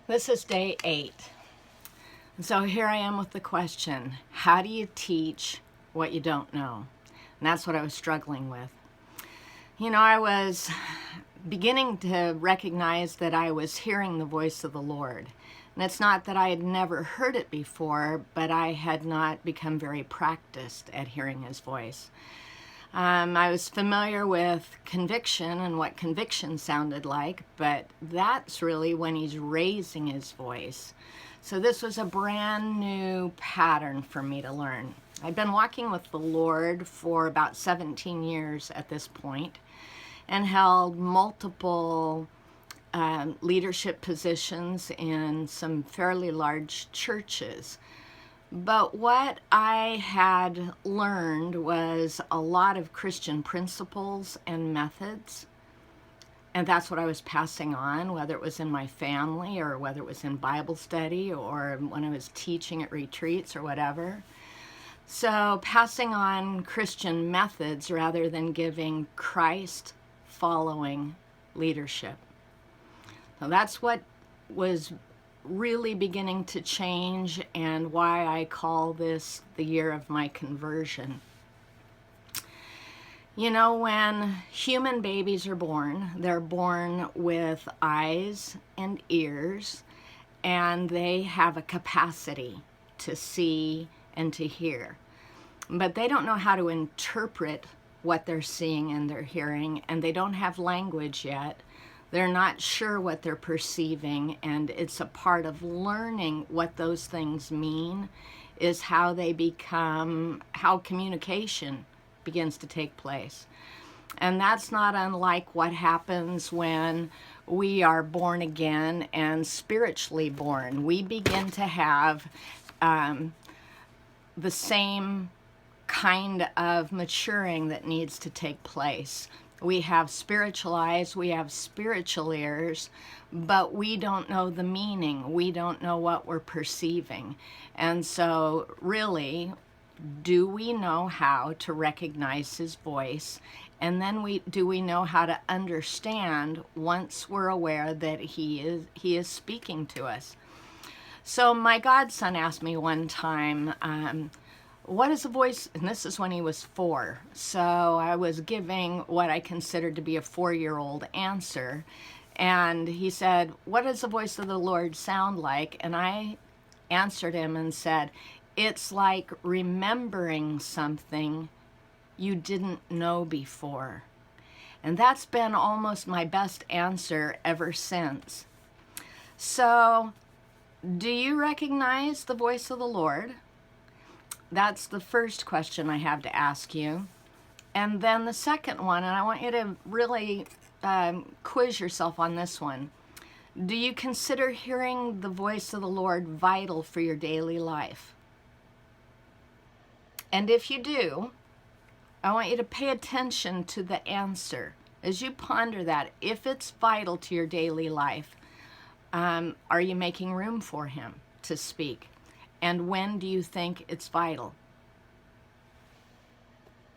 This is day 8. And so here I am with the question, how do you teach what you don't know? And that's what I was struggling with. You know, I was beginning to recognize that I was hearing the voice of the Lord. And it's not that I had never heard it before, but I had not become very practiced at hearing his voice. I was familiar with conviction and what conviction sounded like, but that's really when he's raising his voice. So this was a brand new pattern for me to learn. I'd been walking with the Lord for about 17 years at this point and held multiple leadership positions in some fairly large churches. But what I had learned was a lot of Christian principles and methods, and that's what I was passing on, whether it was in my family or whether it was in Bible study or when I was teaching at retreats or whatever. So passing on Christian methods rather than giving Christ-following leadership. So that's what was really beginning to change and why I call this the year of my conversion. You know, when human babies are born, they're born with eyes and ears, and they have a capacity to see and to hear. But they don't know how to interpret what they're seeing and they're hearing, and they don't have language yet. They're not sure what they're perceiving, and it's a part of learning what those things mean is how they become, how communication begins to take place. And that's not unlike what happens when we are born again and spiritually born. We begin to have the same kind of maturing that needs to take place. We have spiritual eyes, we have spiritual ears, but we don't know the meaning. We don't know what we're perceiving. And so really, do we know how to recognize his voice? And then do we know how to understand once we're aware that he is speaking to us? So my godson asked me one time, what is a voice? And this is when he was 4. So I was giving what I considered to be a 4-year-old answer. And he said, what does the voice of the Lord sound like? And I answered him and said, it's like remembering something you didn't know before. And that's been almost my best answer ever since. So, do you recognize the voice of the Lord? That's the first question I have to ask you. And then the second one, and I want you to really quiz yourself on this one. Do you consider hearing the voice of the Lord vital for your daily life? And if you do, I want you to pay attention to the answer. As you ponder that, if it's vital to your daily life, are you making room for him to speak? And when do you think it's vital?